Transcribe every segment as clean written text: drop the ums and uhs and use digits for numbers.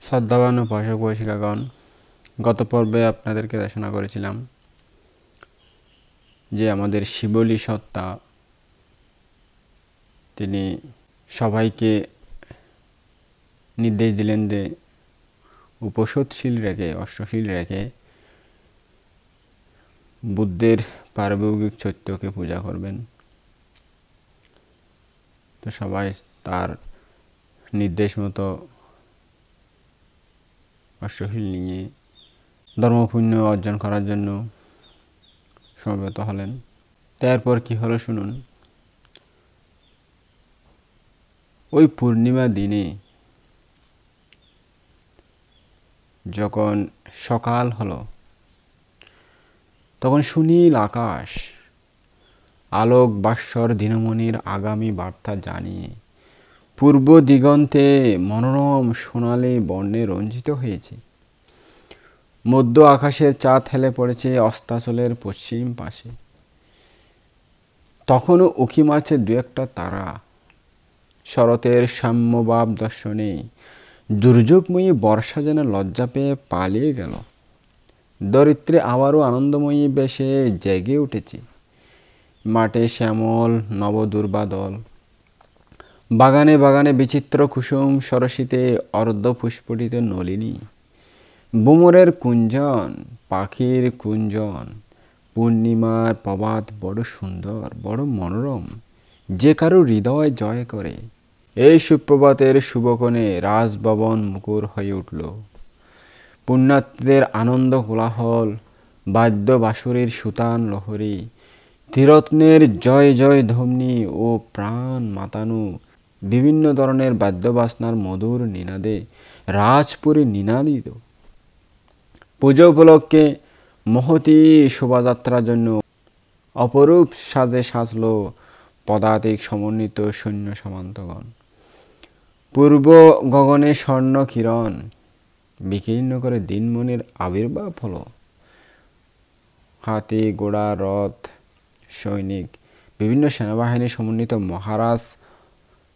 শ্রদ্ধাবান উপাসক উপাসিকাগণ, গত পর্বে আপনাদেরকে দেশনা করেছিলাম যে আমাদের শিবলী সত্তা তিনি সবাইকে নির্দেশ দিলেন যে উপসৎশীল রেখে অষ্টশীল রেখে বুদ্ধের পারভৌগিক চৈত্যকে পূজা করবেন। তো সবাই তার নির্দেশ মতো অষ্টশীল নিয়ে ধর্মপুণ্য অর্জন করার জন্য সমবেত হলেন। তারপর কি হলো শুনুন। ওই পূর্ণিমা দিনে যখন সকাল হলো তখন সুনীল আকাশ আলোক বাস্বর দিনমণির আগামী বার্তা জানিয়ে পূর্ব দিগন্তে মনোরম সোনালী বর্ণে রঞ্জিত হয়েছে। মধ্য আকাশের চাঁদ হেলে পড়েছে অস্তাচলের পশ্চিম পাশে। তখনও উঁকি মারছে দু একটা তারা। শরতের সাম্যভাব দর্শনে দুর্যোগময়ী বর্ষা যেন লজ্জা পেয়ে পালিয়ে গেল। দরিদ্রে আবারও আনন্দময়ী বেশে জেগে উঠেছে। মাঠে শ্যামল নবদুর্বাদল, বাগানে বাগানে বিচিত্র কুসুম সরসিতে অর্ধপুষ্পটিত নলিনী, বুমরের কুঞ্জন, পাখির কুঞ্জন। পূর্ণিমার প্রভাত বড় সুন্দর, বড় মনোরম, যে কারো হৃদয় জয় করে। এই সুপ্রভাতের শুভক্ষণে রাজভবন মুখর হয়ে উঠল। পুণ্যার্থীদের আনন্দ কোলাহল, বাদ্য বাঁশুরীর সুতান লহরী, ত্রিরত্নের জয় জয় ধ্বনি ও প্রাণ মাতানো বিভিন্ন ধরনের বাদ্যবাজনার মধুর নিনাদে রাজপুরী নিনাদিত। পুজো উপলক্ষে মহতী শোভাযাত্রার জন্য অপরূপ সাজে সাজল পদাতিক সমন্বিত সৈন্য সামন্তগণ। পূর্ব গগনে স্বর্ণ কিরণ বিকীর্ণ করে দিনমণির আবির্ভাব হলো। হাতি ঘোড়া রথ সৈনিক বিভিন্ন সেনাবাহিনী সমন্বিত মহারাজ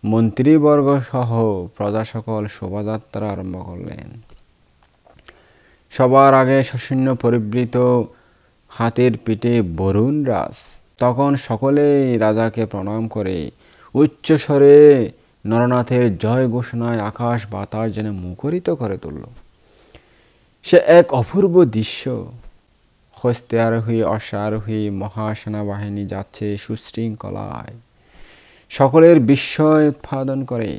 মন্ত্রীবর্গ সহ প্রজা সকল শোভাযাত্রা আরম্ভ করলেন। সবার আগে সশূন্য পরিবৃত হাতের পিঠে বরুণ রাজ। তখন সকলেই রাজাকে প্রণাম করে উচ্চস্বরে নরনাথের জয় ঘোষণায় আকাশ বাতাস যেন মুখরিত করে তুলল। সে এক অপূর্ব দৃশ্য। হস্তে আরোহী অশ্বারোহী মহাসেনাবাহিনী যাচ্ছে সুশৃঙ্খলায়। সকলের বিস্ময় উৎপাদন করে।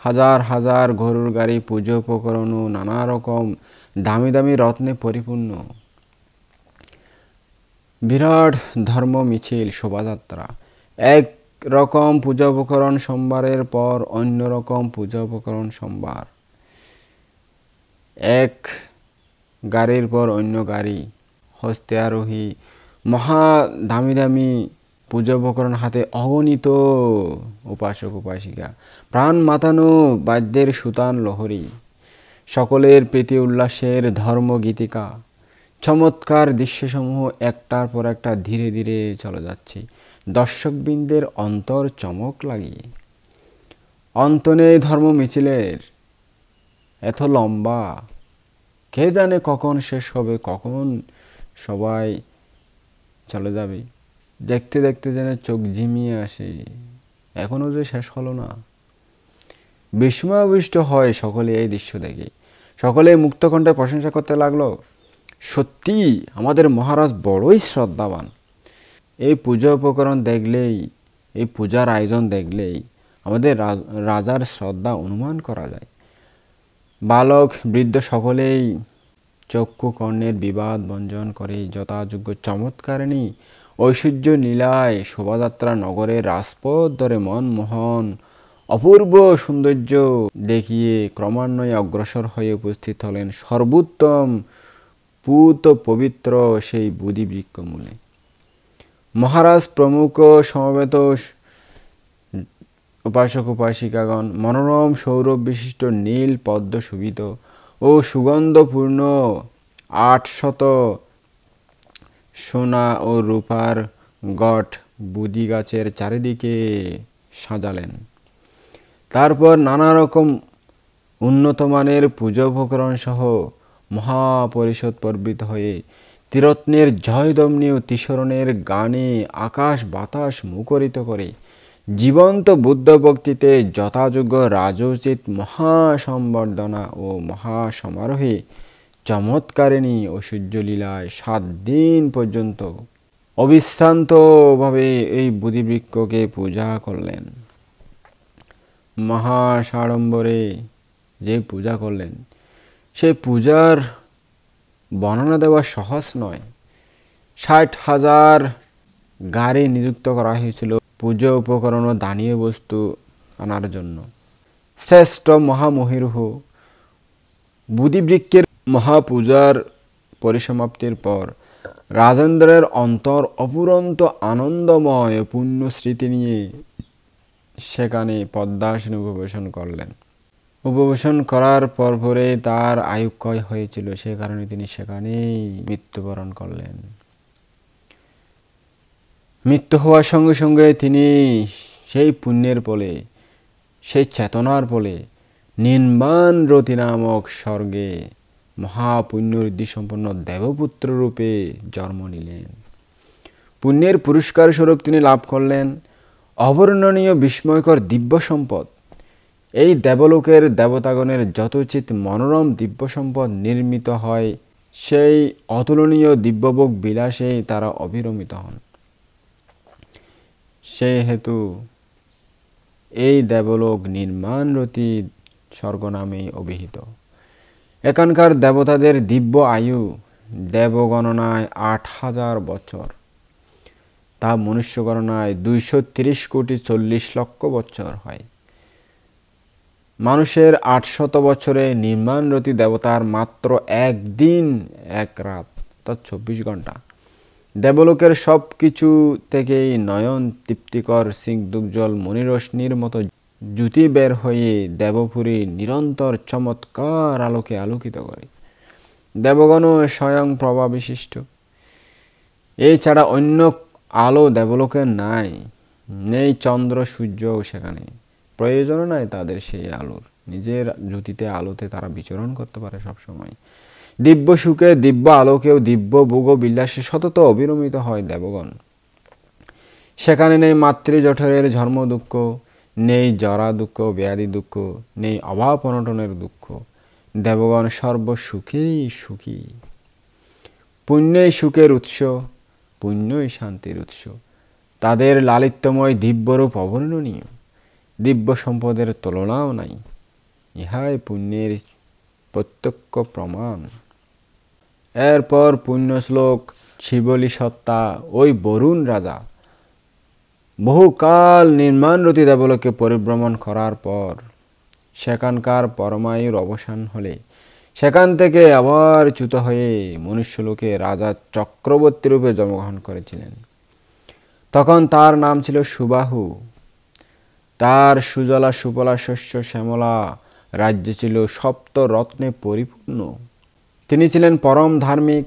হাজার হাজার গরুর গাড়ি, পুজো উপকরণ ও নানা রকম দামি দামি রত্নে পরিপূর্ণ। বিরাট ধর্ম মিছিল শোভাযাত্রা। এক রকম পূজা উপকরণ সম্ভারের পর অন্য রকম পূজা উপকরণ সম্ভার। এক গাড়ির পর অন্য গাড়ি, হস্তে আরোহী মহা দামি দামি পূজা উপকরণ হাতে অগণিত উপাসক উপাসিকা, প্রাণ মাতানো বাদ্যের সুতান লহরী, সকলের প্রীতি উল্লাসের ধর্মগীতিকা। চমৎকার দৃশ্যসমূহ একটার পর একটা ধীরে ধীরে চলে যাচ্ছে দর্শকবৃন্দের অন্তর চমক লাগিয়ে। অন্ত নেই ধর্ম মিছিলের, এত লম্বা, কে জানে কখন শেষ হবে, কখন সবাই চলে যাবে। দেখতে দেখতে যেন চোখ ঝিমিয়ে আসে, এখনো যে শেষ হলো না। বিস্ময়াবিষ্ট হয় সকলে এই দৃশ্য দেখে। সকলে মুক্তকণ্ঠে প্রশংসা করতে লাগলো, সত্যি আমাদের মহারাজ বড়ই শ্রদ্ধাবান। এই পূজা উপকরণ দেখলেই, এই পূজার আয়োজন দেখলেই আমাদের রাজার শ্রদ্ধা অনুমান করা যায়। বালক বৃদ্ধ সকলেই চক্ষু কর্ণের বিবাদ ভঞ্জন করে যথাযোগ্য চমৎকারিণী ঐশ্বর্য লীলায় শোভাযাত্রা নগরের রাজপথ ধরে মনমোহন অপূর্ব সৌন্দর্য দেখিয়ে ক্রমান্বয়ে অগ্রসর হয়ে উপস্থিত হলেন সর্বোত্তম পূত পবিত্র সেই বোধি বৃক্ষমূলে। মহারাজ প্রমুখ সমবেত উপাসক উপাসিকাগণ মনোরম সৌরভ বিশিষ্ট নীল পদ্ম শোভিত ও সুগন্ধপূর্ণ 800 সোনা ও রূপার গট বুদি গাছের চারিদিকে সাজালেন। তারপর নানা রকম উন্নত মানের পূজা উপকরণ সহ মহাপরিষদ পর্বিত হয়ে ত্রিরত্নের জয়দম্নি ও তিসরণের গানে আকাশ বাতাস মুখরিত করে জীবন্ত বুদ্ধ ভক্তিতে যথাযোগ্য রাজোচিত মহাসম্বর্ধনা ও মহাসমারোহে চমৎকারিণী ও সূর্যলীলায় 7 দিন পর্যন্ত অবিশ্রান্তভাবে এই বোধিবৃক্ষকে পূজা করলেন। মহাসাড়ম্বরে যে পূজা করলেন, সেই পূজার বর্ণনা দেওয়া সহজ নয়। 60,000 গাড়ি নিযুক্ত করা হয়েছিল পূজা উপকরণ ও দানীয় বস্তু আনার জন্য। শ্রেষ্ঠ মহামহিরুহ বোধিবৃক্ষের মহাপূজার পরিসমাপ্তির পর রাজেন্দ্রের অন্তর অপুরন্ত আনন্দময় পুণ্য স্মৃতি নিয়ে সেখানে পদ্মাসনে উপবেশন করলেন। উপবেশন করার পরে তার আয়ুক্ষয় হয়েছিল, সে কারণে তিনি সেখানেই মৃত্যুবরণ করলেন। মৃত্যু হওয়ার সঙ্গে সঙ্গে তিনি সেই পুণ্যের ফলে, সেই চেতনার ফলে নির্বাণরতি নামক স্বর্গে মহাপুণ্যঋদ্ধি সম্পন্ন দেবপুত্র রূপে জন্ম নিলেন। পুণ্যের পুরস্কার স্বরূপ তিনি লাভ করলেন অবর্ণনীয় বিস্ময়কর দিব্য সম্পদ। এই দেবলোকের দেবতাগণের যথোচিত মনোরম দিব্য সম্পদ নির্মিত হয়, সেই অতুলনীয় দিব্যভোগ বিলাসে তারা অভিরমিত হন। সেই হেতু এই দেবলোক নির্মাণরতি স্বর্গ নামেই অভিহিত। এখানকার দেবতাদের দিব্য আয়ু দেবগণনায় 8,000 বছর, তা মনুষ্য গণনায় 230 কোটি 40 লক্ষ বছর হয়। মানুষের 800 বছরে নির্মাণরতি দেবতার মাত্র 1 দিন 1 রাত, অর্থাৎ 24 ঘন্টা। দেবলোকের সব কিছু থেকেই নয়ন তৃপ্তিকর স্নিগ্ধোজ্জ্বল মণিরশ্মির মতো জ্যোতি বের হয়ে দেবপুরী নিরন্তর চমৎকার আলোকে আলোকিত করে। দেবগণও স্বয়ং প্রভা বিশিষ্ট। এছাড়া অন্য আলো দেবলোকের নাই, নেই চন্দ্র সূর্যও সেখানে, প্রয়োজন নাই তাদের সেই আলোর। নিজের জ্যোতিতে আলোতে তারা বিচরণ করতে পারে সবসময়। দিব্য সুখে দিব্য আলোকেও দিব্য ভোগ বিলাসে সতত অবিরমিত হয় দেবগণ। সেখানে নেই মাতৃজঠরের ঝর্ম দুঃখ, নেই জরা দুঃখ ব্যাধি দুঃখ, নেই অভাব অনটনের দুঃখ। দেবগণ সর্বসুখেই সুখী। পুণ্যই সুখের উৎস, পুণ্যই শান্তির উৎস। তাদের লালিত্যময় দিব্যরূপ অবর্ণনীয়, দিব্য সম্পদের তুলনাও নাই। ইহাই পুণ্যের প্রত্যক্ষ প্রমাণ। এরপর পুণ্য শ্লোক শিবলী সত্তা ওই বরুণ রাজা বহুকাল নির্মাণরতি দেবলোকে পরিভ্রমণ করার পর সেখানকার পরমায়ুর অবসান হলে সেখান থেকে আবার চ্যুত হয়ে মনুষ্যলোকে রাজা চক্রবর্তী রূপে জন্মগ্রহণ করেছিলেন। তখন তার নাম ছিল সুবাহু। তার সুজলা সুফলা শস্য শ্যামলা রাজ্য ছিল সপ্ত রত্নে পরিপূর্ণ। তিনি ছিলেন পরম ধার্মিক,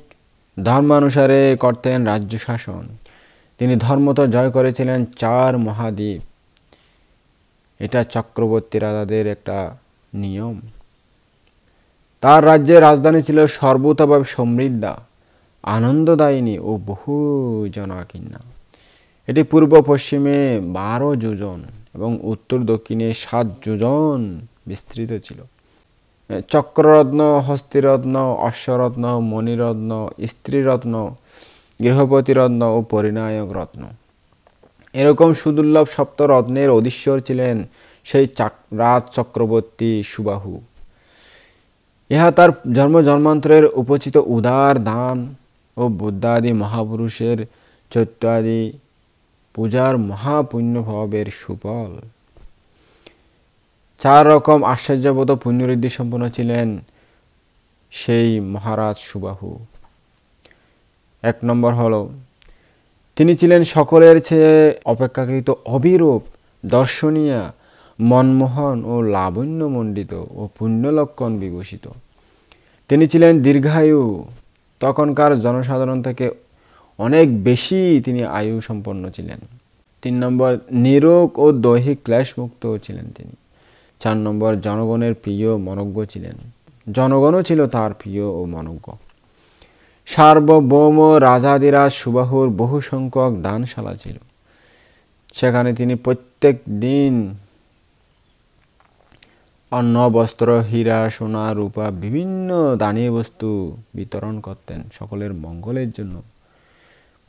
ধর্মানুসারে করতেন রাজ্য শাসন। তিনি ধর্মত জয় করেছিলেন 4 মহাদ্বীপ। এটা চক্রবর্তী রাজাদের একটা নিয়ম। তার রাজ্যের রাজধানী ছিল সর্বতোভাবে সমৃদ্ধা, আনন্দদায়িনী ও বহু জনাকীর্ণা। এটি পূর্ব পশ্চিমে 12 যোজন এবং উত্তর দক্ষিণে 7 যোজন বিস্তৃত ছিল। চক্ররত্ন, হস্তিরত্ন, অশ্বরত্ন, মণিরত্ন, স্ত্রীরত্ন, গৃহপতিরত্ন ও পরিণায়ক রত্ন, এরকম সুদুর্লভ সপ্তরত্নের অধীশ্বর ছিলেন সেই রাজ চক্রবর্তী সুবাহু। ইহা তার জন্ম জন্মান্তরের উপচিত উদার দান ও বুদ্ধাদি মহাপুরুষের চৈত্যাদি পূজার মহাপুণ্যভাবের সুফল। 4 রকম আশ্চর্যবোধ পুণ্যঋদ্ধি সম্পন্ন ছিলেন সেই মহারাজ সুবাহু। 1 নম্বর হলো, তিনি ছিলেন সকলের চেয়ে অপেক্ষাকৃত অবিরূপ, দর্শনীয়, মনমোহন ও লাবণ্যমণ্ডিত ও পুণ্যলক্ষণ বিভূষিত। তিনি ছিলেন দীর্ঘায়ু, তখনকার জনসাধারণ থেকে অনেক বেশি তিনি আয়ু সম্পন্ন ছিলেন। 3 নম্বর, নিরোগ ও দৈহিক ক্লেশমুক্ত ছিলেন তিনি। 4 নম্বর, জনগণের প্রিয় মনজ্ঞ ছিলেন। জনগণও ছিল তার প্রিয় ও মনজ্ঞ। সার্বভৌম রাজাধিরাজ সুবাহুর বহু সংখ্যক দানশালা ছিল। সেখানে তিনি প্রত্যেক দিন অন্ন, বস্ত্র, হীরা, সোনা, রূপা বিভিন্ন দানীয় বস্তু বিতরণ করতেন সকলের মঙ্গলের জন্য।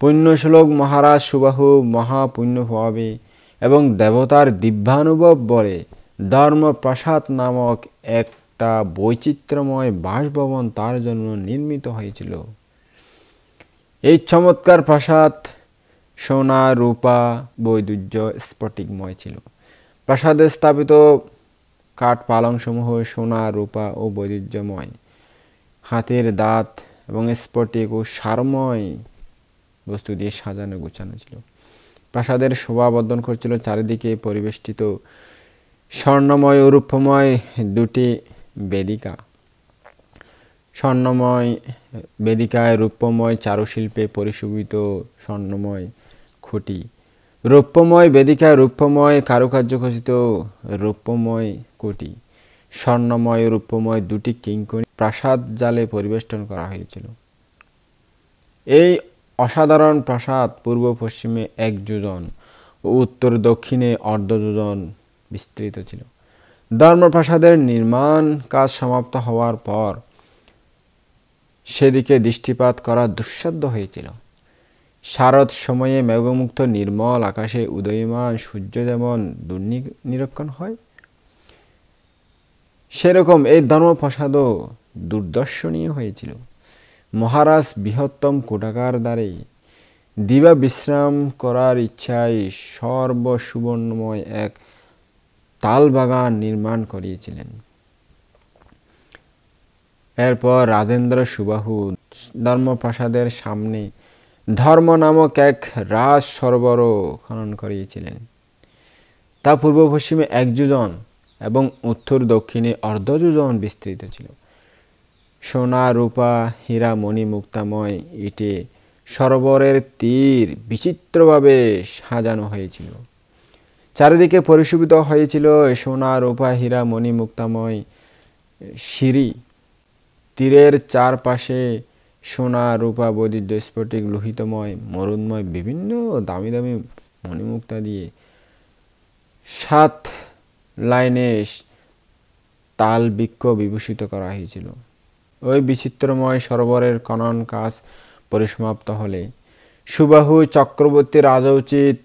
পুণ্যশ্লোক মহারাজ সুবাহু মহাপুণ্যভাবে এবং দেবতার দিব্যানুভব বলে ধর্মপ্রাসাদ নামক একটা বৈচিত্র্যময় বাসভবন তার জন্য নির্মিত হয়েছিল। এই চমৎকার প্রাসাদ সোনা, রূপা, বৈদুর্য স্ফটিকময় ছিল। প্রাসাদে স্থাপিত কাঠ পালংসমূহ সোনা, রূপা ও বৈদুর্যময়, হাতের দাঁত এবং স্ফটিক ও সারময় বস্তু দিয়ে সাজানো গুছানো ছিল। প্রাসাদের শোভা বর্ধন করছিল চারিদিকে পরিবেষ্টিত স্বর্ণময় ও রূপময় দুটি বেদিকা। স্বর্ণময় বেদিকায় রূপময় চারুশিল্পে পরিশোভিত স্বর্ণময় খুঁটি, রৌপ্যময় বেদিকায় রূপময় কারুকার্য খচিত রৌপ্যময় খুঁটি, স্বর্ণময় ও রূপময় দুটি কিঙ্কণী প্রাসাদ জালে পরিবেষ্টন করা হয়েছিল। এই অসাধারণ প্রাসাদ পূর্ব পশ্চিমে 1 যোজন ও উত্তর দক্ষিণে অর্ধ যোজন বিস্তৃত ছিল। ধর্মপ্রাসাদের নির্মাণ কাজ সমাপ্ত হওয়ার পর সেদিকে দৃষ্টিপাত করা দুঃসাধ্য হয়েছিল। শারদ সময়ে মেঘমুক্ত নির্মল আকাশে উদীয়মান সূর্য যেমন দুর্নিরীক্ষণ হয়, সেরকম এই ধর্মপ্রাসাদও দুর্দর্শনীয় হয়েছিল। মহারাজ বৃহত্তম কোটাগার দ্বারে দিবা বিশ্রাম করার ইচ্ছায় সর্বসুবর্ণময় এক তালবাগান নির্মাণ করিয়েছিলেন। এরপর রাজেন্দ্র সুবাহু ধর্মপ্রাসাদের সামনে ধর্ম নামক এক রাজ সরোবর খনন করিয়েছিলেন। তা পূর্ব পশ্চিমে 1 যোজন এবং উত্তর দক্ষিণে অর্ধ যোজন বিস্তৃত ছিল। সোনা, রূপা, হীরা, মণি, মুক্তাময় ইটে সরোবরের তীর বিচিত্রভাবে সাজানো হয়েছিল। চারিদিকে পরিশোভিত হয়েছিল সোনা, রূপা, হীরা, মণি, মুক্তাময় সিঁড়ি। তীরের চারপাশে সোনা, রূপা, বৈদুর্য, স্ফটিক, লোহিতময়, মরুন্ময় বিভিন্ন দামি দামি মণিমুক্তা দিয়ে 7 লাইনে তালবৃক্ষ বিভূষিত করা হয়েছিল। ওই বিচিত্রময় সরোবরের খনন কাজ পরিসমাপ্ত হলে সুবাহু চক্রবর্তী রাজোচিত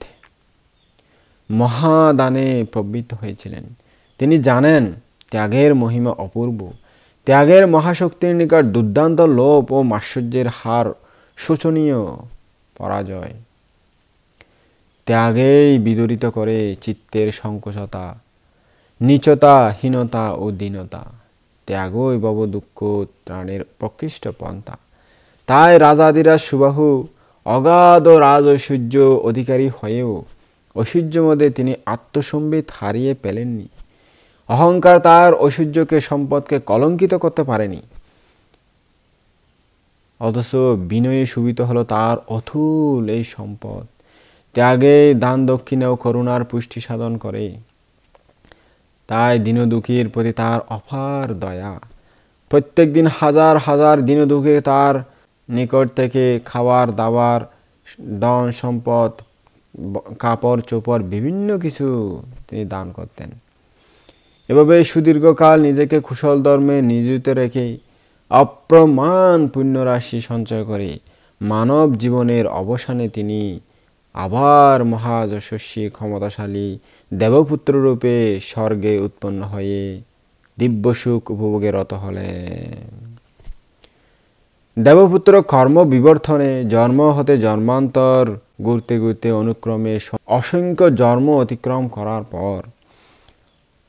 মহাদানে প্রবৃত্ত হয়েছিলেন। তিনি জানেন ত্যাগের মহিমা অপূর্ব, ত্যাগের মহাশক্তির নিকট দুর্দান্ত লোভ ও মাৎসর্যের হার শোচনীয় পরাজয়। ত্যাগেই বিদরিত করে চিত্তের সংকোচতা, নীচতা, হীনতা ও দীনতা। ত্যাগই ভব দুঃখ ত্রাণের প্রকৃষ্ট পন্থা। তাই রাজাধিরাজ সুবাহু অগাধ রাজ ঐশ্বর্য অধিকারী হয়েও ঐশ্বর্য মধ্যে তিনি আত্মসম্বিত হারিয়ে পেলেননি। অহংকার তার ঐশ্বর্যকে সম্পদকে কলঙ্কিত করতে পারেনি, অথচ বিনয়ে শোভিত হলো তার অথুল এই সম্পদ। ত্যাগে দান দক্ষিণা ও করুণার পুষ্টি সাধন করে। তাই দীনদুঃখীর প্রতি তার অপার দয়া। প্রত্যেক দিন হাজার হাজার দীনদুঃখী তার নিকট থেকে খাবার দাবার, ধন সম্পদ, কাপড় চোপড় বিভিন্ন কিছু তিনি দান করতেন। এভাবে সুদীর্ঘকাল নিজেকে কুশল ধর্মে নিয়োজিত রেখে অপ্রমাণ পুণ্যরাশি সঞ্চয় করে মানব জীবনের অবসানে তিনি আবার মহাযশস্বী ক্ষমতাশালী দেবপুত্র রূপে স্বর্গে উৎপন্ন হয়ে দিব্য সুখ উপভোগে রত হলেন। দেবপুত্র কর্ম বিবর্তনে জন্ম হতে জন্মান্তর ঘুরতে ঘুরতে অনুক্রমে অসংখ্য জন্ম অতিক্রম করার পর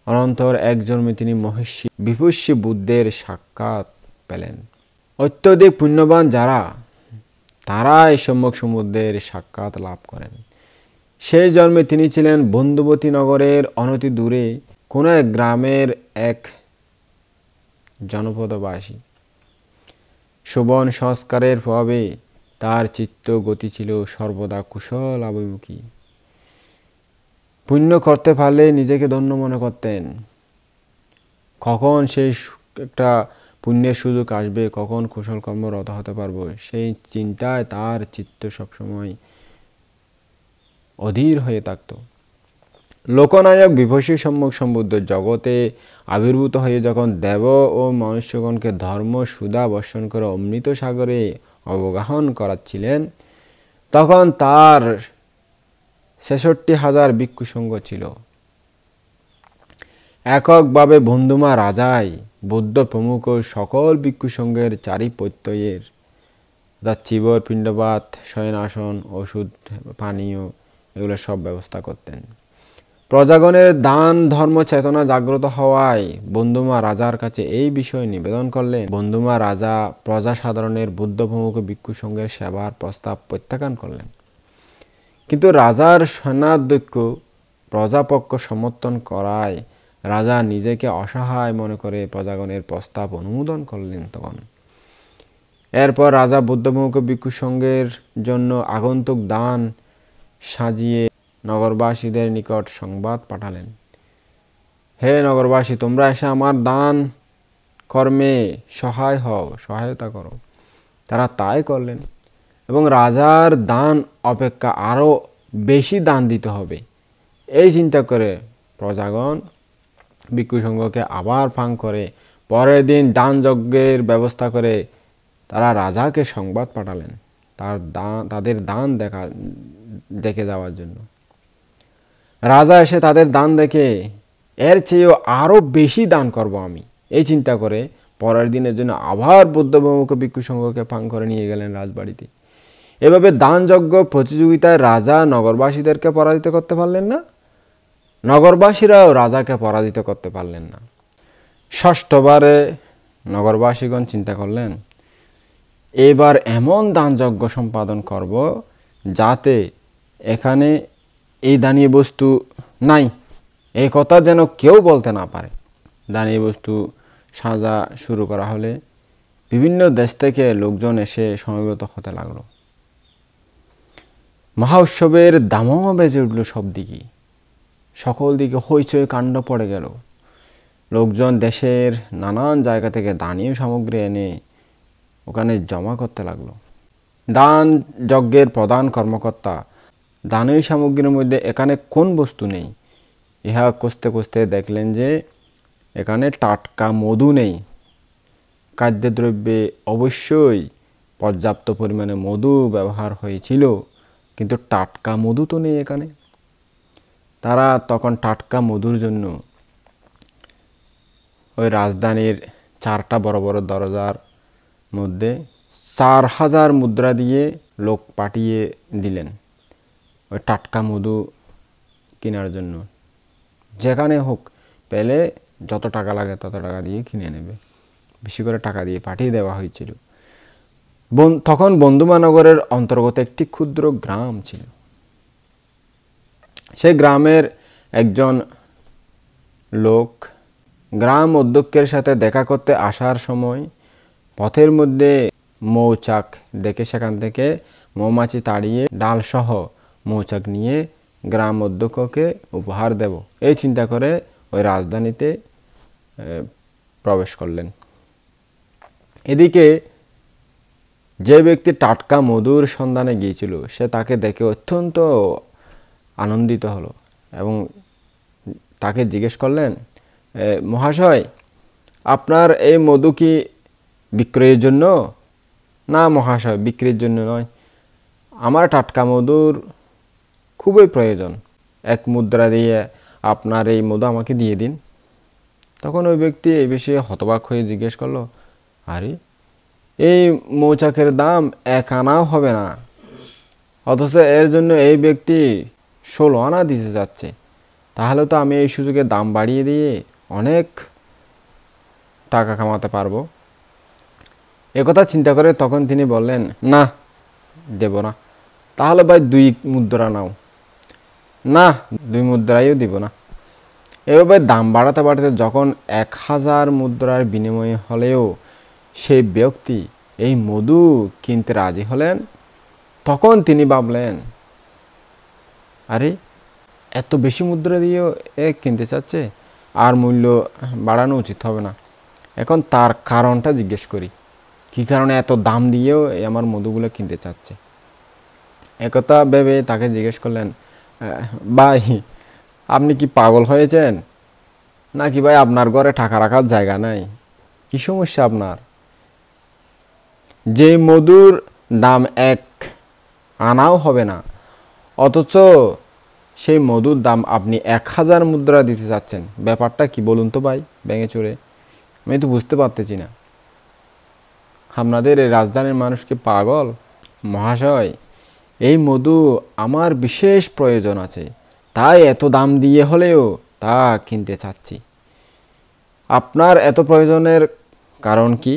অনন্তর এক জন্মে তিনি মহর্ষি বিভূষী বুদ্ধের সাক্ষাৎ পেলেন। অত্যধিক পুণ্যবান যারা, তারা এই সম্যক সমুদ্রের সাক্ষাৎ লাভ করেন। সেই জন্মে তিনি ছিলেন বন্ধুবতী নগরের অনতি দূরে কোনো এক গ্রামের এক জনপদবাসী। শোভন সংস্কারের প্রভাবে তার চিত্ত গতি ছিল সর্বদা কুশল অভিমুখী। পুণ্য করতে পারলে নিজেকে ধন্য মনে করতেন। কখন সেই একটা পুণ্যের সুযোগ আসবে, কখন কুশল কর্মরত হতে পারবো, সেই চিন্তায় তার চিত্ত সবসময় অধীর হয়ে থাকত। লোকনায়ক বিভূষী সম্মুখ সম্বুদ্ধ জগতে আবির্ভূত হয়ে যখন দেব ও মনুষ্যগণকে ধর্ম সুধা বর্ষণ করে অমৃত সাগরে অবগাহন করাচ্ছিলেন, তখন তার ৬৬,০০০ ভিক্ষু সঙ্গ ছিল। এককভাবে বন্ধুমা রাজাই বৌদ্ধ প্রমুখ সকল ভিক্ষু সঙ্গের চারিপত্যয়ের চিবর, পিণ্ডপাত, শয়নাসন, ওষুধ, পানীয় এগুলো সব ব্যবস্থা করতেন। প্রজাগণের দান ধর্ম চেতনা জাগ্রত হওয়ায় বন্ধুমা রাজার কাছে এই বিষয় নিবেদন করলেন। বন্ধুমা রাজা প্রজা সাধারণের বুদ্ধ প্রমুখ ভিক্ষু সঙ্গের সেবার প্রস্তাব প্রত্যাখ্যান করলেন। কিন্তু রাজার সেনাধ্যক্ষ প্রজাপক্ষ সমর্থন করায় রাজা নিজেকে অসহায় মনে করে প্রজাগণের প্রস্তাব অনুমোদন করলেন। তখন এরপর রাজা বুদ্ধপ্রমুখ ভিক্ষু সঙ্গের জন্য আগন্তুক দান সাজিয়ে নগরবাসীদের নিকট সংবাদ পাঠালেন। হে নগরবাসী, তোমরা এসে আমার দান কর্মে সহায় হও, সহায়তা করো। তারা তাই করলেন এবং রাজার দান অপেক্ষা আরও বেশি দান দিতে হবে এই চিন্তা করে প্রজাগণ ভিক্ষু সংঘকে আবার ফাঁক করে পরের দিন দান যজ্ঞের ব্যবস্থা করে তারা রাজাকে সংবাদ পাঠালেন তাদের দান দেখে যাওয়ার জন্য। রাজা এসে তাদের দান দেখে এর চেয়েও আরও বেশি দান করব আমি এই চিন্তা করে পরের দিনের জন্য আবার বুদ্ধপ্রমুখ ভিক্ষু সংঘকে ফাঁক করে নিয়ে গেলেন রাজবাড়িতে। এভাবে দানযজ্ঞ প্রতিযোগিতায় রাজা নগরবাসীদেরকে পরাজিত করতে পারলেন না, নগরবাসীরাও রাজাকে পরাজিত করতে পারলেন না। ষষ্ঠবারে নগরবাসীগণ চিন্তা করলেন, এবার এমন দানযজ্ঞ সম্পাদন করব যাতে এখানে এই দানীয় বস্তু নাই এই কথা যেন কেউ বলতে না পারে। দানীয় বস্তু সাজা শুরু করা হলে বিভিন্ন দেশ থেকে লোকজন এসে সমবেত হতে লাগলো। মহা উৎসবের দামও বেজে উঠল সব দিকে, সকল দিকে হইচই কাণ্ড পড়ে গেল। লোকজন দেশের নানান জায়গা থেকে দানীয় সামগ্রী এনে ওখানে জমা করতে লাগলো। দান যজ্ঞের প্রধান কর্মকর্তা দানীয় সামগ্রীর মধ্যে এখানে কোন বস্তু নেই ইহা খুঁজতে খুঁজতে দেখলেন যে এখানে টাটকা মধু নেই। খাদ্যদ্রব্যে অবশ্যই পর্যাপ্ত পরিমাণে মধু ব্যবহার হয়েছিল, কিন্তু টাটকা মধু তো নেই এখানে। তারা তখন টাটকা মধুর জন্য ওই রাজধানীর 4টা বড় বড় দরজার মধ্যে 4,000 মুদ্রা দিয়ে লোক পাঠিয়ে দিলেন ওই টাটকা মধু কেনার জন্য। যেখানে হোক পেলে যত টাকা লাগে তত টাকা দিয়ে কিনে নেবে, বেশি করে টাকা দিয়ে পাঠিয়ে দেওয়া হয়েছিল। তখন বন্ধুমানগরের অন্তর্গত একটি ক্ষুদ্র গ্রাম ছিল। সেই গ্রামের একজন লোক গ্রাম অধ্যক্ষের সাথে দেখা করতে আসার সময় পথের মধ্যে মৌচাক দেখে সেখান থেকে মৌমাছি তাড়িয়ে ডালসহ মৌচাক নিয়ে গ্রাম অধ্যক্ষকে উপহার দেব এই চিন্তা করে ওই রাজধানীতে প্রবেশ করলেন। এদিকে যে ব্যক্তি টাটকা মধুর সন্ধানে গিয়েছিল সে তাকে দেখে অত্যন্ত আনন্দিত হলো এবং তাকে জিজ্ঞেস করলেন, মহাশয়, আপনার এই মধু কি বিক্রয়ের জন্য? না মহাশয়, বিক্রির জন্য নয়, আমার টাটকা মধুর খুবই প্রয়োজন, 1 মুদ্রা দিয়ে আপনার এই মধু আমাকে দিয়ে দিন। তখন ওই ব্যক্তি এই বিষয়ে হতবাক হয়ে জিজ্ঞেস করলো, আরে এই মৌচাকের দাম 1 আনাও হবে না, অথচ এর জন্য এই ব্যক্তি 16 আনা দিতে যাচ্ছে, তাহলে তো আমি এই সুযোগে দাম বাড়িয়ে দিয়ে অনেক টাকা কামাতে পারবো। একথা চিন্তা করে তখন তিনি বললেন, না দেব না। তাহলে ভাই 2 মুদ্রা নাও। না, 2 মুদ্রাইও দিব না। এভাবে দাম বাড়াতে বাড়াতে যখন 1000 মুদ্রার বিনিময়ে হলেও সেই ব্যক্তি এই মধু কিনতে রাজি হলেন, তখন তিনি ভাবলেন, আরে এত বেশি মুদ্রা দিয়েও কিনতে চাচ্ছে, আর মূল্য বাড়ানো উচিত হবে না। এখন তার কারণটা জিজ্ঞেস করি, কী কারণে এত দাম দিয়েও আমার মধুগুলো কিনতে চাচ্ছে। একথা ভেবে তাকে জিজ্ঞেস করলেন, ভাই আপনি কি পাগল হয়েছেন নাকি ভাই আপনার ঘরে টাকা রাখার জায়গা নাই? কি সমস্যা আপনার? যে মধুর দাম 1 আনাও হবে না, অথচ সেই মধুর দাম আপনি 1000 মুদ্রা দিতে চাচ্ছেন, ব্যাপারটা কি বলুন তো ভাই ভেঙে চুরে? আমি তো বুঝতে পারতেছি না। আপনাদের এই রাজধানীর মানুষকে পাগল? মহাশয়, এই মধু আমার বিশেষ প্রয়োজন আছে, তাই এত দাম দিয়ে হলেও তা কিনতে চাচ্ছি। আপনার এত প্রয়োজনের কারণ কি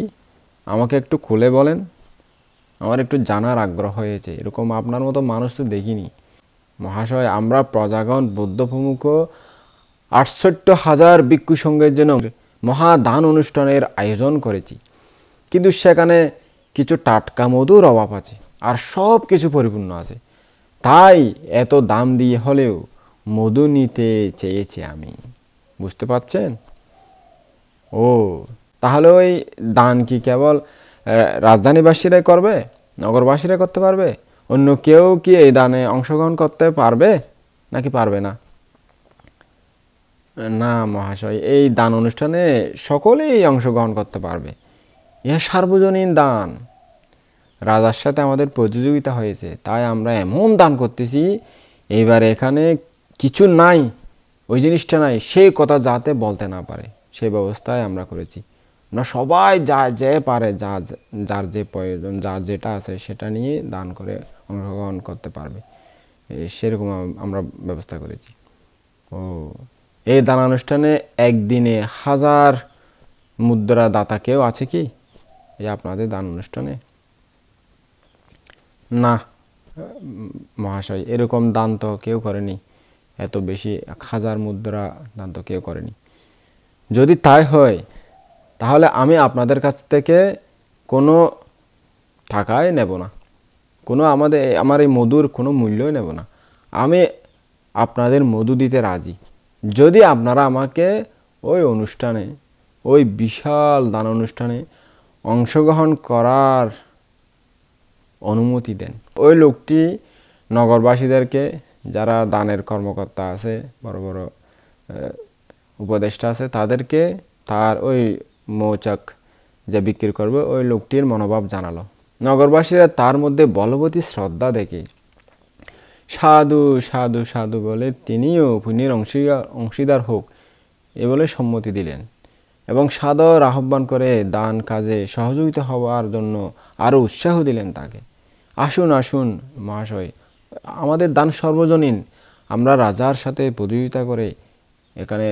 আমাকে একটু খুলে বলেন, আমার একটু জানার আগ্রহ হয়েছে। এরকম আপনার মতো মানুষ তো দেখিনি। মহাশয়, আমরা প্রজাগণ বৌদ্ধ প্রমুখ 68,000 ভিক্ষু সংঘের জন্য মহাদান অনুষ্ঠানের আয়োজন করেছি, কিন্তু সেখানে কিছু টাটকা মধুর অভাব আছে, আর সব কিছু পরিপূর্ণ আছে। তাই এত দাম দিয়ে হলেও মধু নিতে চেয়েছি আমি। বুঝতে পারছেন? ও, তাহলে ওই দান কি কেবল রাজধানীবাসীরাই করবে, নগরবাসীরাই করতে পারবে? অন্য কেউ কি এই দানে অংশগ্রহণ করতে পারবে নাকি পারবে না? না মহাশয়, এই দান অনুষ্ঠানে সকলেই অংশগ্রহণ করতে পারবে। ইহা সার্বজনীন দান। রাজার সাথে আমাদের প্রতিযোগিতা হয়েছে, তাই আমরা এমন দান করতেছি, এইবার এখানে কিছু নাই, ওই জিনিসটা নাই, সেই কথা যাতে বলতে না পারে, সেই ব্যবস্থায় আমরা করেছি। আমরা সবাই যা যে পারে, যার যে প্রয়োজন, যার যেটা আছে সেটা নিয়ে দান করে অংশগ্রহণ করতে পারবে, সেরকম আমরা ব্যবস্থা করেছি। ও, এই দান অনুষ্ঠানে একদিনে 1000 মুদ্রা দাতা কেউ আছে কি এই আপনাদের দান অনুষ্ঠানে? না মহাশয়, এরকম দান তো কেউ করেনি, এত বেশি 1000 মুদ্রা দান তো কেউ করেনি। যদি তাই হয় তাহলে আমি আপনাদের কাছ থেকে কোনো টাকাই নেব না, কোনো আমার এই মধুর কোনো মূল্যই নেব না। আমি আপনাদের মধু দিতে রাজি, যদি আপনারা আমাকে ওই অনুষ্ঠানে, ওই বিশাল দান অনুষ্ঠানে অংশগ্রহণ করার অনুমতি দেন। ওই লোকটি নগরবাসীদেরকে, যারা দানের কর্মকর্তা আছে, বড় বড় উপদেষ্টা আছে, তাদেরকে তার ওই মৌচাক যে বিক্রি করবে ওই লোকটির মনোভাব জানালো। নগরবাসীরা তার মধ্যে বলবতী শ্রদ্ধা দেখে সাধু সাধু সাধু বলে তিনিও পুণ্যের অংশীদার হোক এ বলে সম্মতি দিলেন, এবং সাদর আহ্বান করে দান কাজে সহযোগিতা হওয়ার জন্য আরও উৎসাহ দিলেন তাকে। আসুন আসুন মহাশয়, আমাদের দান সর্বজনীন, আমরা রাজার সাথে প্রতিযোগিতা করে এখানে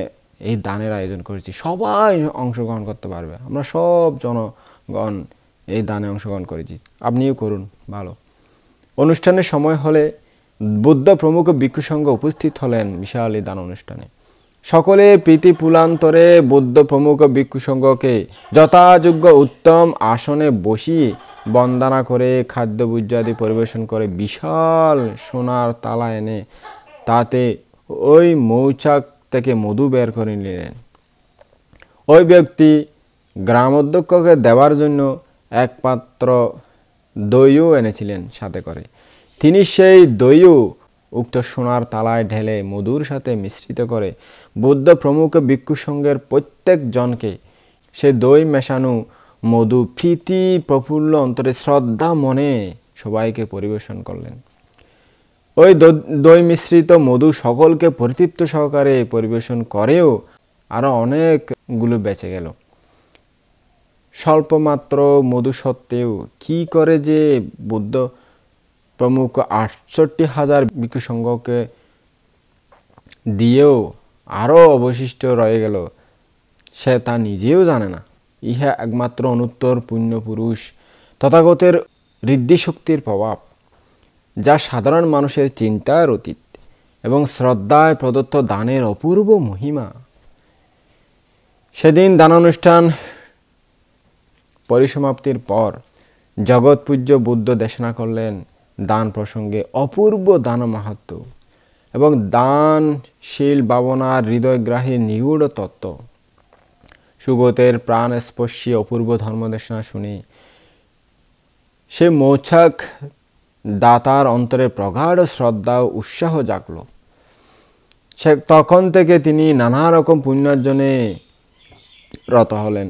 এই দানের আয়োজন করেছি, সবাই অংশগ্রহণ করতে পারবে, আমরা সব জনগণ এই দানে অংশগ্রহণ করেছি, আপনিও করুন। ভালো। অনুষ্ঠানের সময় হলে বুদ্ধ প্রমুখ ভিক্ষু সংঘ উপস্থিত হলেন বিশাল এই দান অনুষ্ঠানে। সকলে প্রীতি পুলান্তরে বুদ্ধ প্রমুখ ভিক্ষু সংঘকে যথাযোগ্য উত্তম আসনে বসিয়ে বন্দনা করে খাদ্যভোজ্যাদি পরিবেশন করে বিশাল সোনার তালা এনে তাতে ওই মৌচাক থেকে মধু বের করে নিলেন। ওই ব্যক্তি গ্রাম অধ্যক্ষকে দেওয়ার জন্য এক পাত্র দইও এনেছিলেন সাথে করে। তিনি সেই দইও উক্ত সোনার তালায় ঢেলে মধুর সাথে মিশ্রিত করে বুদ্ধ প্রমুখ ভিক্ষু সংঘের প্রত্যেক জনকে সে দই মেশানো মধু প্রীতি প্রফুল্ল অন্তরে শ্রদ্ধা মনে সবাইকে পরিবেশন করলেন। ওই দই মিশ্রিত মধু সকলকে পরিতৃপ্ত সহকারে পরিবেশন করেও আরও অনেকগুলো বেঁচে গেল। স্বল্পমাত্র মধু সত্ত্বেও কি করে যে বুদ্ধ প্রমুখ 68,000 ভিক্ষু সংঘকে দিয়েও আরও অবশিষ্ট রয়ে গেল, সে তা নিজেও জানে না। ইহা একমাত্র অনুত্তর পুণ্যপুরুষ তথাগতের ঋদ্ধিশক্তির প্রভাব, যা সাধারণ মানুষের চিন্তার অতীত এবং শ্রদ্ধায় প্রদত্ত দানের অপূর্ব মহিমা। সেদিন দানানুষ্ঠান পরিসমাপ্তির পর জগৎপূজ্য বুদ্ধ দেশনা করলেন দান প্রসঙ্গে অপূর্ব দান মাহাত্ম্য এবং দানশীল ভাবনার হৃদয়গ্রাহী নিগূঢ় তত্ত্ব। সুগতের প্রাণস্পর্শী অপূর্ব ধর্মদেশনা শুনে সে মৌচাক দাতার অন্তরে প্রগাঢ় শ্রদ্ধা ও উৎসাহ জাগল। সে তখন থেকে তিনি নানা রকম পুণ্যার্জনে রত হলেন।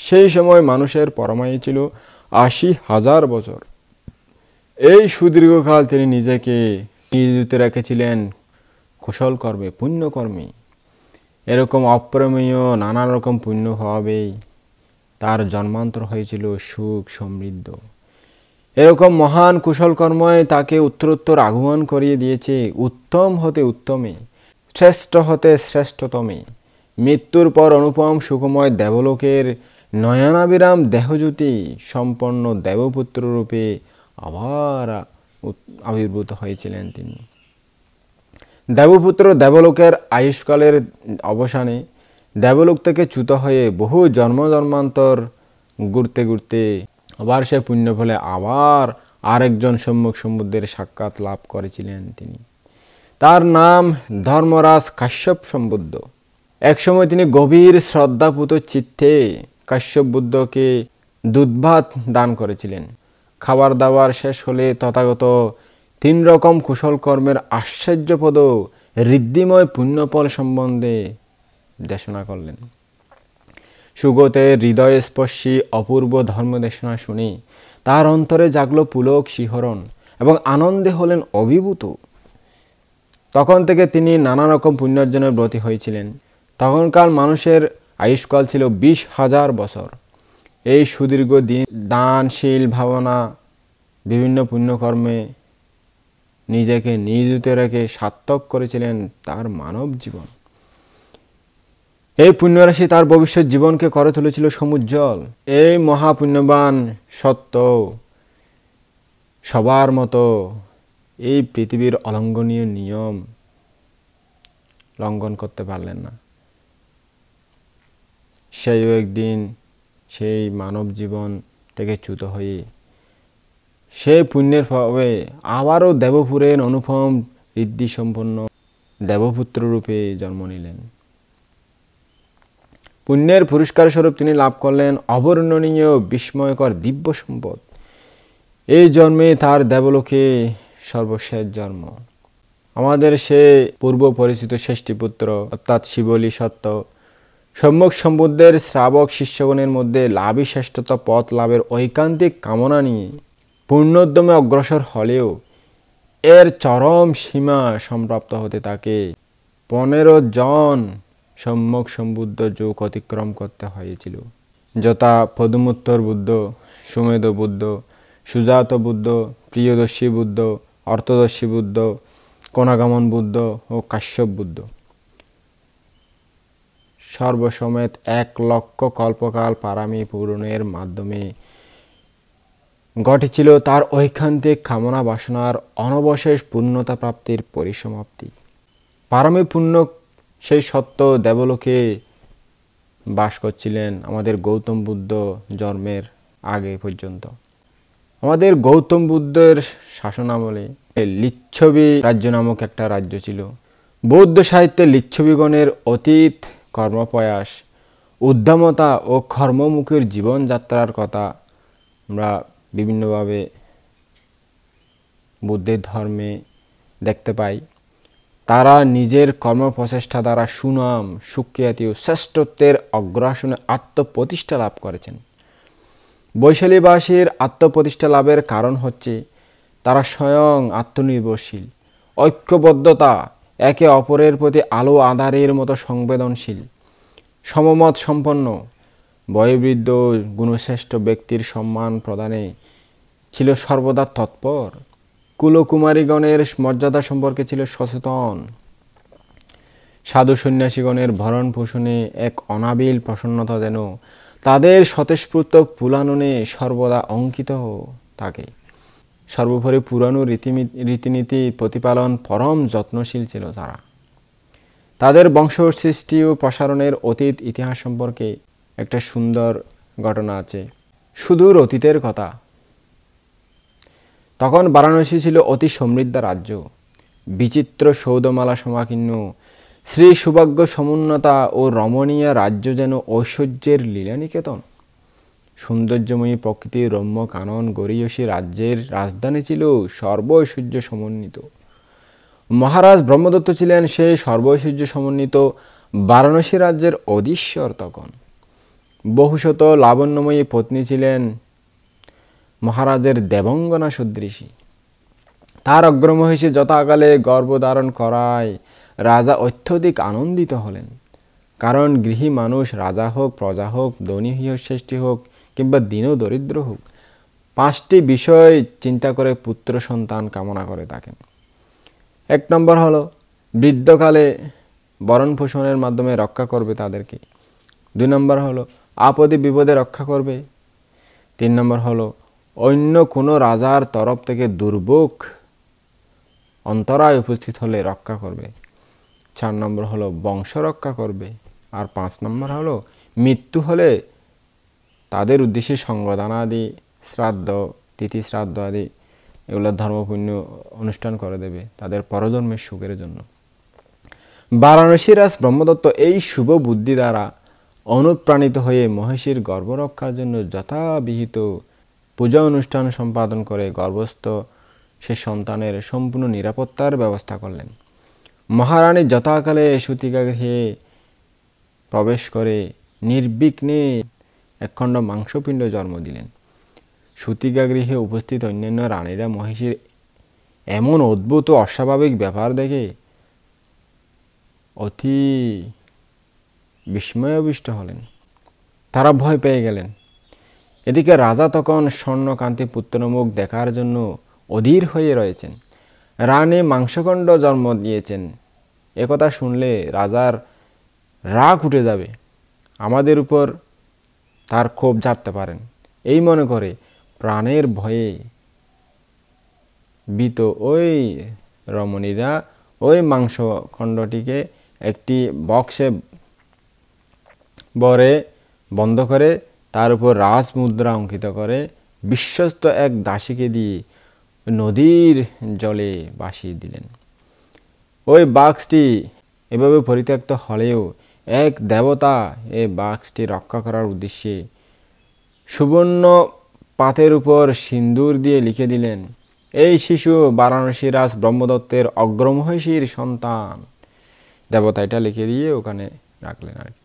সেই সময় মানুষের পরমায়ু ছিল ৮০,০০০ বছর। এই সুদীর্ঘকাল তিনি নিজেকে নিয়োজিত রেখেছিলেন কুশল কর্মে, পুণ্যকর্মে। এরকম অপ্রমেয় নানা রকম পুণ্য ভাবেই তার জন্মান্তর হয়েছিল সুখ সমৃদ্ধ। এরকম মহান কুশল কর্মই তাকে উত্তরোত্তর আগুয়ান করিয়ে দিয়েছে উত্তম হতে উত্তমে, শ্রেষ্ঠ হতে শ্রেষ্ঠতমে। মৃত্যুর পর অনুপম সুখময় দেবলোকের নয়নাবিরাম দেহজ্যোতি সম্পন্ন দেবপুত্র রূপে আবার আবির্ভূত হয়েছিলেন তিনি। দেবপুত্র দেবলোকের আয়ুষ্কালের অবসানে দেবলোক থেকে চ্যুত হয়ে বহু জন্ম জন্মান্তর ঘুরতে ঘুরতে আবার সে পুণ্য ফলে আবার আরেকজন সম্মুখ সমুদ্রের সাক্ষাৎ লাভ করেছিলেন তিনি। তার নাম ধর্মরাজ কাশ্যপ সম্বুদ্ধ। একসময় তিনি গভীর শ্রদ্ধাপূত চিত্তে কাশ্যপ বুদ্ধকে দুধভাত দান করেছিলেন। খাবার দাবার শেষ হলে তথাগত ৩ রকম কুশল কর্মের আশ্চর্যপদ ঋদ্ধিময় পুণ্যফল সম্বন্ধে দেশনা করলেন। সুগতের হৃদয়স্পর্শী অপূর্ব ধর্মদেশনা শুনে তার অন্তরে জাগল পুলক শিহরণ এবং আনন্দে হলেন অভিভূত। তখন থেকে তিনি নানা রকম পুণ্যার্জনের ব্রতী হয়েছিলেন। তখনকার মানুষের আয়ুষ্কাল ছিল ২০,০০০ বছর। এই সুদীর্ঘ দিন দানশীল ভাবনা বিভিন্ন পুণ্যকর্মে নিজেকে নিয়োজিত রেখে সার্থক করেছিলেন তার মানব জীবন। এই পুণ্যরাশি তার ভবিষ্যৎ জীবনকে করে তুলেছিল সমুজ্জ্বল। এই মহাপুণ্যবান সত্য সবার মতো এই পৃথিবীর অলঙ্ঘনীয় নিয়ম লঙ্ঘন করতে পারলেন না। সেই একদিন সেই মানব জীবন থেকে চ্যুত হয়ে সেই পুণ্যের ভাবে আবারও দেবপুরের অনুপম ঋদ্ধি সম্পন্ন দেবপুত্র রূপে জন্ম নিলেন। পুণ্যের পুরস্কার স্বরূপ তিনি লাভ করলেন অবর্ণনীয় বিস্ময়কর দিব্য সম্পদ। এই জন্মে তার দেবলোকে সর্বশেষ জন্ম। আমাদের সে পূর্ব পরিচিত ষষ্ঠীপুত্র অর্থাৎ শিবলী সত্য সম্যক সম্বুদ্ধের শ্রাবক শিষ্যগণের মধ্যে লাভই শ্রেষ্ঠতা পথ লাভের ঐকান্তিক কামনা নিয়ে পূর্ণোদ্যমে অগ্রসর হলেও এর চরম সীমা সম্প্রাপ্ত হতে তাকে ১৫ জন সম্যক সম্বুদ্ধ যুগ অতিক্রম করতে হয়েছিল, যথা পদুমোত্তর বুদ্ধ, সুমেধ বুদ্ধ, সুজাত বুদ্ধ, প্রিয়দর্শী বুদ্ধ, অর্থদর্শী বুদ্ধ, কোনাগমন বুদ্ধ ও কাশ্যপ বুদ্ধ। সর্বসমেত ১,০০,০০০ কল্পকাল পারামি পূরণের মাধ্যমে ঘটেছিল তার ঐকান্তিক কামনা বাসনার অনবশেষ পূর্ণতা প্রাপ্তির পরিসমাপ্তি। পারমী পূর্ণ সেই সত্য দেবলোকে বাস করছিলেন আমাদের গৌতম বুদ্ধ জন্মের আগে পর্যন্ত। আমাদের গৌতম বুদ্ধের শাসনামলে লিচ্ছবি রাজ্য নামক একটা রাজ্য ছিল। বৌদ্ধ সাহিত্যে লিচ্ছবিগণের অতীত কর্মপ্রয়াস, উদ্যমতা ও কর্মমুখীর জীবনযাত্রার কথা আমরা বিভিন্নভাবে বুদ্ধের ধর্মে দেখতে পাই। তারা নিজের কর্মপ্রচেষ্টা দ্বারা সুনাম, সুখ্যাতি ও শ্রেষ্ঠত্বের অগ্রাসনে আত্মপ্রতিষ্ঠা লাভ করেছেন। বৈশালীবাসীর আত্মপ্রতিষ্ঠা লাভের কারণ হচ্ছে তারা স্বয়ং আত্মনির্ভরশীল, ঐক্যবদ্ধতা, একে অপরের প্রতি আলো আঁধারের মতো সংবেদনশীল, সমমত সম্পন্ন, বয়োবৃদ্ধ গুণশ্রেষ্ঠ ব্যক্তির সম্মান প্রদানে ছিল সর্বদা তৎপর, কুলকুমারীগণের মর্যাদা সম্পর্কে ছিল সচেতন, সাধু সন্ন্যাসীগণের ভরণ পোষণে এক অনাবিল প্রসন্নতা যেন তাদের স্বতঃস্ফূর্ত পুলাননে সর্বদা অঙ্কিত থাকে। সর্বোপরি পুরানো রীতিনীতি প্রতিপালন পরম যত্নশীল ছিল তারা। তাদের বংশ সৃষ্টি ও প্রসারণের অতীত ইতিহাস সম্পর্কে একটা সুন্দর ঘটনা আছে। সুদূর অতীতের কথা। তখন বারাণসী ছিল অতি সমৃদ্ধ রাজ্য। বিচিত্র সৌধমালা সমাকীর্ণ, শ্রী সৌভাগ্য সমুন্নতা ও রমণীয় রাজ্য যেন ঐশ্বর্যের লীলানিকেতন। সৌন্দর্যময়ী প্রকৃতির রম্য কানন গরীয়সী রাজ্যের রাজধানী ছিল সর্বৈশ্বর্য সমন্বিত। মহারাজ ব্রহ্মদত্ত ছিলেন সেই সর্বৈশ্বর্য সমন্বিত বারাণসী রাজ্যের অধীশ্বর। তখন বহুশত লাবণ্যময়ী পত্নী ছিলেন মহারাজের দেবঙ্গনা সদৃশী। তার অগ্রমহিষী যথাকালে গর্ভধারণ করায় রাজা অত্যধিক আনন্দিত হলেন। কারণ গৃহী মানুষ রাজা হোক, প্রজা হোক, ধনী হোক, শ্রেষ্ঠী হোক কিংবা দীন দরিদ্র হোক, 5টি বিষয় চিন্তা করে পুত্র সন্তান কামনা করে থাকেন। 1 নম্বর হলো বৃদ্ধকালে ভরণ পোষণের মাধ্যমে রক্ষা করবে তাদেরকে। 2 নম্বর হলো আপদে বিপদে রক্ষা করবে। 3 নম্বর হলো অন্য কোনো রাজার তরফ থেকে দুর্ভোগ অন্তরায় উপস্থিত হলে রক্ষা করবে। 4 নম্বর হলো বংশ রক্ষা করবে। আর 5 নম্বর হলো মৃত্যু হলে তাদের উদ্দেশ্যে সঙ্গদান আদি, শ্রাদ্ধ, তিথি শ্রাদ্ধ আদি এগুলো ধর্মপুণ্য অনুষ্ঠান করে দেবে তাদের পরজন্মের সুখের জন্য। বারাণসী রাজ ব্রহ্মদত্ত এই শুভ বুদ্ধি দ্বারা অনুপ্রাণিত হয়ে মহিষীর গর্ভ রক্ষার জন্য যথাবিহিত পূজা অনুষ্ঠান সম্পাদন করে গর্ভস্থ সে সন্তানের সম্পূর্ণ নিরাপত্তার ব্যবস্থা করলেন। মহারানী যথাকালে সূতিকাগৃহে প্রবেশ করে নির্বিঘ্নে একখণ্ড মাংসপিণ্ড জন্ম দিলেন। সূতিকাগৃহে উপস্থিত অন্যান্য রানীরা মহিষীর এমন অদ্ভুত ও অস্বাভাবিক ব্যাপার দেখে অতি বিস্ময়াবিষ্ট হলেন। তারা ভয় পেয়ে গেলেন। এদিকে রাজা তখন স্বর্ণকান্তি পুত্রমুখ দেখার জন্য অধীর হয়ে রয়েছেন। রানী মাংসকণ্ড জন্ম দিয়েছেন, একথা শুনলে রাজার রাগ উঠে যাবে, আমাদের উপর তার ক্ষোভ ঝাড়তে পারেন এই মনে করে প্রাণের ভয়ে ভীত ওই রমণীরা ওই মাংসখণ্ডটিকে একটি বক্সে ভরে বন্ধ করে তার উপর রাজমুদ্রা অঙ্কিত করে বিশ্বস্ত এক দাসীকে দিয়ে নদীর জলে ভাসিয়ে দিলেন। ওই বাক্সটি এভাবে পরিত্যক্ত হলেও এক দেবতা এই বাক্সটি রক্ষা করার উদ্দেশ্যে সুবর্ণ পাতের উপর সিন্দুর দিয়ে লিখে দিলেন, এই শিশু বারাণসী রাজ ব্রহ্মদত্তের অগ্রমহিষীর সন্তান। দেবতা এটা লিখে দিয়ে ওখানে রাখলেন আর কি।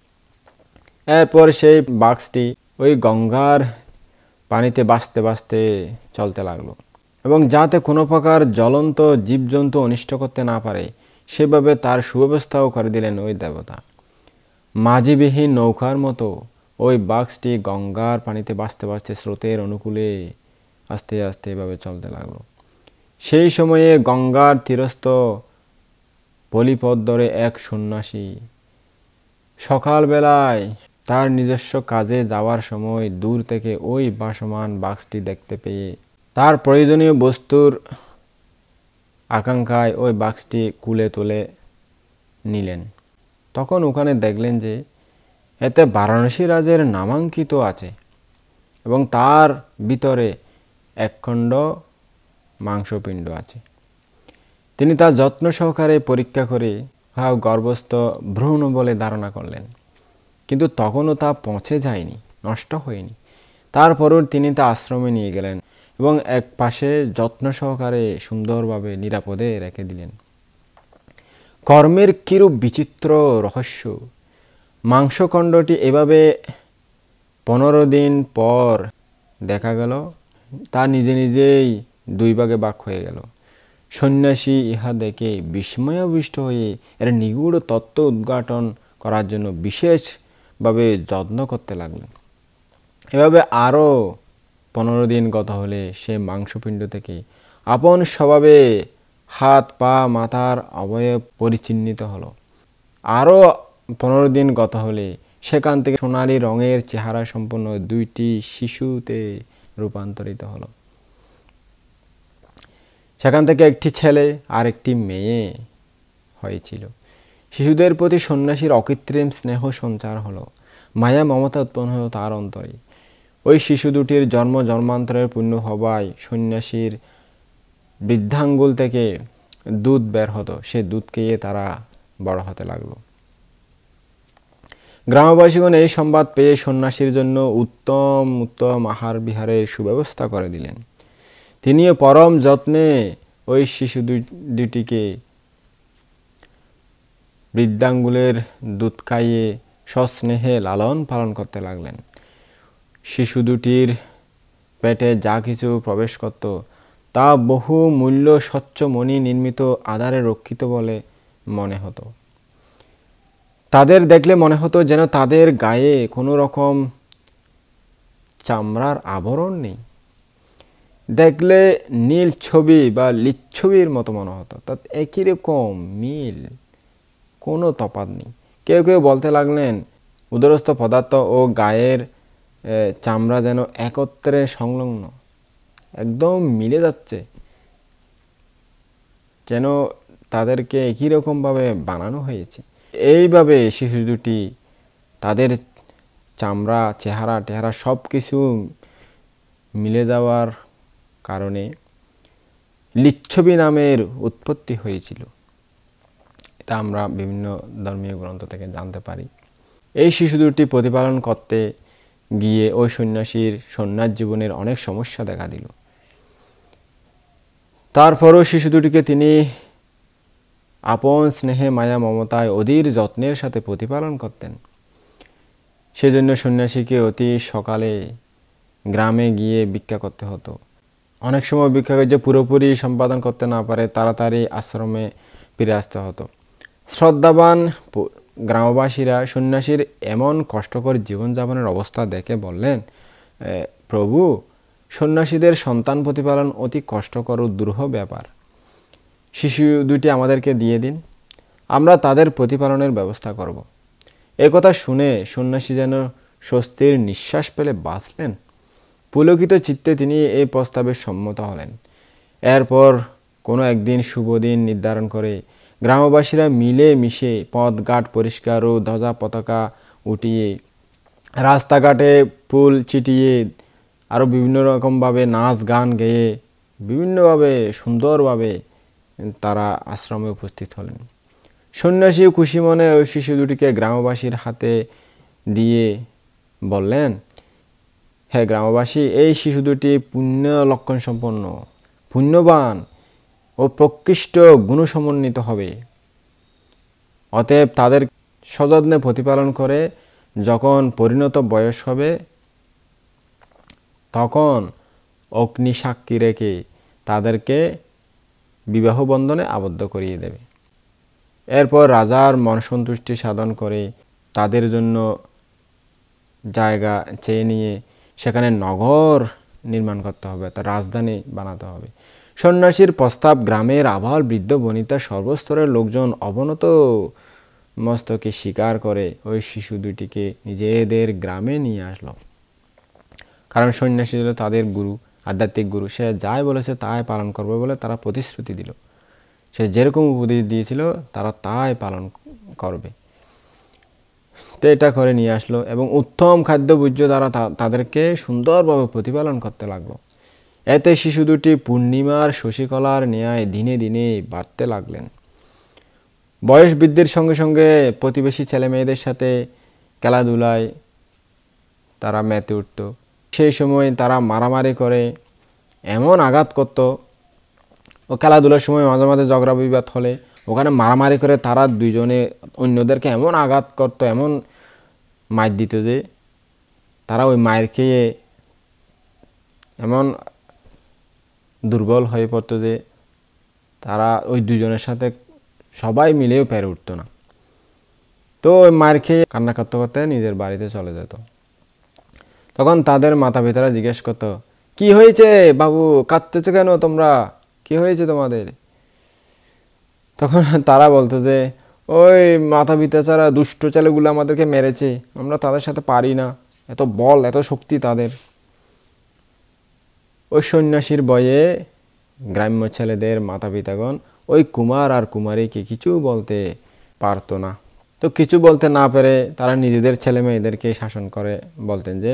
এরপর সেই বাক্সটি ওই গঙ্গার পানিতে ভাসতে ভাসতে চলতে লাগলো এবং যাতে কোনো প্রকার জ্বলন্ত জীবজন্তু অনিষ্ট করতে না পারে সেভাবে তার সুব্যবস্থাও করে দিলেন ওই দেবতা। মাঝিবিহীন নৌকার মতো ওই বাক্সটি গঙ্গার পানিতে ভাসতে ভাসতে স্রোতের অনুকূলে আস্তে আস্তে এভাবে চলতে লাগলো। সেই সময়ে গঙ্গার তীরস্থ পলিপথ ধরে এক সন্ন্যাসী সকালবেলায় তার নিজস্ব কাজে যাওয়ার সময় দূর থেকে ওই ভাসমান বাক্সটি দেখতে পেয়ে তার প্রয়োজনীয় বস্তুর আকাঙ্ক্ষায় ওই বাক্সটি কুলে তুলে নিলেন। তখন ওখানে দেখলেন যে এতে বারাণসী রাজের নামাঙ্কিত আছে এবং তার ভিতরে একখণ্ড মাংসপিণ্ড আছে। তিনি তা যত্ন সহকারে পরীক্ষা করে গর্ভস্থ ভ্রূণ বলে ধারণা করলেন, কিন্তু তখনও তা পচে যায়নি, নষ্ট হয়নি। তারপরও তিনি তা আশ্রমে নিয়ে গেলেন এবং এক পাশে যত্ন সহকারে সুন্দরভাবে নিরাপদে রেখে দিলেন। কর্মের কিরূপ বিচিত্র রহস্য! মাংসখণ্ডটি এভাবে 15 দিন পর দেখা গেল তা নিজে নিজেই 2 ভাগে ভাগ হয়ে গেল। সন্ন্যাসী ইহা দেখে বিস্ময়াবিষ্ট হয়ে এর নিগূঢ় তত্ত্ব উদ্ঘাটন করার জন্য বিশেষভাবে যত্ন করতে লাগলেন। এভাবে আরও 15 দিন গত হলে সে মাংসপিণ্ড থেকে আপন স্বভাবে হাত পা মাথার অবয়ব পরিচিহ্নিত হলো। আরও 15 দিন গত হলে সেখান থেকে সোনালি রঙের চেহারা সম্পন্ন 2টি শিশুতে রূপান্তরিত হলো। সেখান থেকে একটি ছেলে আর একটি মেয়ে হয়েছিল। শিশুদের প্রতি সন্ন্যাসীর অকৃত্রিম স্নেহ সঞ্চার হলো, মায়া মমতা উৎপন্ন হলো তার অন্তরে। ওই শিশু দুটির জন্ম জন্মান্তরের পুণ্য হওয়ায় সন্ন্যাসীর বৃদ্ধাঙ্গুল থেকে দুধ বের হতো, সে দুধ খেয়ে তারা বড় হতে লাগলো। গ্রামবাসীগণ এই সংবাদ পেয়ে সন্ন্যাসীর জন্য উত্তম উত্তম আহার বিহারের সুব্যবস্থা করে দিলেন। তিনিও পরম যত্নে ওই শিশু দুটিকে বৃদ্ধাঙ্গুলের দুধ খাইয়ে সস্নেহে লালন পালন করতে লাগলেন। শিশু দুটির পেটে যা কিছু প্রবেশ করত তা বহু মূল্য স্বচ্ছ মণি নির্মিত আধারে রক্ষিত বলে মনে হতো। তাদের দেখলে মনে হতো যেন তাদের গায়ে কোনো রকম চামড়ার আবরণ নেই। দেখলে নীল ছবি বা লিচ্ছবির মতো মনে হতো। তা একই রকম মিল, কোনো তফাৎ নেই। কেউ কেউ বলতে লাগলেন উদরস্থ পদার্থ ও গায়ের চামড়া যেন একত্রে সংলগ্ন, একদম মিলে যাচ্ছে, যেন তাদেরকে একই রকমভাবে বানানো হয়েছে। এইভাবে শিশু দুটি তাদের চামড়া, চেহারা টেহারা সব কিছু মিলে যাওয়ার কারণে লিচ্ছবি নামের উৎপত্তি হয়েছিল। এটা আমরা বিভিন্ন ধর্মীয় গ্রন্থ থেকে জানতে পারি। এই শিশু দুটি প্রতিপালন করতে গিয়ে ওই সন্ন্যাসীর সন্ন্যাস জীবনের অনেক সমস্যা দেখা দিল। তারপরও শিশু দুটিকে তিনি আপন স্নেহে মায়া মমতায় অধীর যত্নের সাথে প্রতিপালন করতেন। সেজন্য সন্ন্যাসীকে অতি সকালে গ্রামে গিয়ে ভিক্ষা করতে হতো। অনেক সময় ভিক্ষা কার্য পুরোপুরি সম্পাদন করতে না পারে তাড়াতাড়ি আশ্রমে ফিরে আসতে হতো। শ্রদ্ধাবান গ্রামবাসীরা সন্ন্যাসীর এমন কষ্টকর জীবনযাপনের অবস্থা দেখে বললেন, প্রভু, সন্ন্যাসীদের সন্তান প্রতিপালন অতি কষ্টকর ও দুরূহ ব্যাপার। শিশু দুটি আমাদেরকে দিয়ে দিন, আমরা তাদের প্রতিপালনের ব্যবস্থা করব। একথা শুনে সন্ন্যাসী যেন স্বস্তির নিঃশ্বাস ফেলে বাঁচলেন। পুলকিত চিত্তে তিনি এই প্রস্তাবে সম্মত হলেন। এরপর কোনো একদিন শুভ দিন নির্ধারণ করে গ্রামবাসীরা মিলে মিশে পথঘাট পরিষ্কার ও ধ্বজা পতাকা উঠিয়ে, রাস্তাঘাটে ফুল ছিটিয়ে, আরও বিভিন্ন রকমভাবে নাচ গান গেয়ে বিভিন্নভাবে সুন্দরভাবে তারা আশ্রমে উপস্থিত হলেন। সন্ন্যাসীও খুশি মনে ওই শিশু দুটিকে গ্রামবাসীর হাতে দিয়ে বললেন, হে গ্রামবাসী, এই শিশু দুটি পুণ্য লক্ষণ সম্পন্ন, পুণ্যবান ও প্রকৃষ্ট গুণসমন্বিত হবে। অতএব তাদের সযত্নে প্রতিপালন করে যখন পরিণত বয়স হবে তখন অগ্নি সাক্ষী রেখে তাদেরকে বিবাহ বন্ধনে আবদ্ধ করিয়ে দেবে। এরপর রাজার মন সন্তুষ্টি সাধন করে তাদের জন্য জায়গা চেয়ে নিয়ে সেখানে নগর নির্মাণ করতে হবে, তার রাজধানী বানাতে হবে। সন্ন্যাসীর প্রস্তাব গ্রামের আবাল বৃদ্ধ বনিতা সর্বস্তরের লোকজন অবনত মস্তকে স্বীকার করে ওই শিশু দুটিকে নিজেদের গ্রামে নিয়ে আসলো। কারণ সন্ন্যাসী ছিল তাদের গুরু, আধ্যাত্মিক গুরু। সে যাই বলেছে তাই পালন করবে বলে তারা প্রতিশ্রুতি দিল। সে যেরকম উপদেশ দিয়েছিল তারা তাই পালন করবে। তো এটা করে নিয়ে আসলো এবং উত্তম খাদ্য ভোজ্য দ্বারা তাদেরকে সুন্দরভাবে প্রতিপালন করতে লাগলো। এতে শিশু দুটি পূর্ণিমার শশীকলার ন্যায় দিনে দিনে বাড়তে লাগলেন। বয়স বৃদ্ধির সঙ্গে সঙ্গে প্রতিবেশী ছেলে মেয়েদের সাথে খেলাধুলায় তারা মেতে উঠত। সেই সময় তারা মারামারি করে এমন আঘাত করত, ও খেলাধুলার সময় মাঝে মাঝে ঝগড়া বিবাদ হলে ওখানে মারামারি করে তারা দুইজনে অন্যদেরকে এমন আঘাত করত, এমন মার দিত যে তারা ওই মায়ের খেয়ে এমন দুর্বল হয়ে পড়তো যে তারা ওই দুজনের সাথে সবাই মিলেও পেরে উঠতো না। তো ওই মার খেয়ে কান্না করতে করতে নিজের বাড়িতে চলে যেত। তখন তাদের মাতা পিতারা জিজ্ঞেস করতো, কি হয়েছে বাবু, কাঁদতেছে কেন তোমরা, কি হয়েছে তোমাদের? তখন তারা বলতো যে ওই মাতা পিতা ছাড়া দুষ্ট ছেলেগুলো আমাদেরকে মেরেছে, আমরা তাদের সাথে পারি না, এত বল এত শক্তি তাদের। ওই সন্ন্যাসীর ভয়ে গ্রাম্য ছেলেদের মাতা পিতাগণ ওই কুমার আর কুমারীকে কিছু বলতে পারতো না। তো কিছু বলতে না পেরে তারা নিজেদের ছেলে মেয়েদেরকে শাসন করে বলতেন যে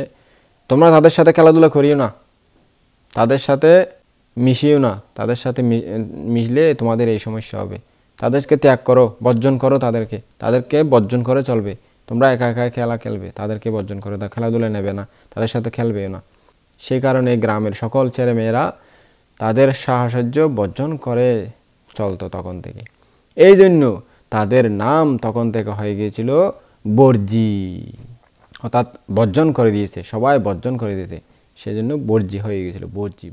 তোমরা তাদের সাথে খেলাধুলা করিও না, তাদের সাথে মিশিও না, তাদের সাথে মিশলে তোমাদের এই সমস্যা হবে। তাদেরকে ত্যাগ করো, বর্জন করো, তাদেরকে বর্জন করে চলবে। তোমরা একা একা খেলা খেলবে, তাদেরকে বর্জন করে দাও, খেলাধুলা নেবে না, তাদের সাথে খেলবেও না। সেই কারণে গ্রামের সকল ছেলেমেয়েরা তাদের সাহচর্য বর্জন করে চলতো তখন থেকে। এই জন্য তাদের নাম তখন থেকে হয়ে গিয়েছিল বর্জি, অর্থাৎ বর্জন করে দিয়েছে, সবাই বর্জন করে দিতে, সেজন্য বর্জি হয়ে গিয়েছিল, বর্জি।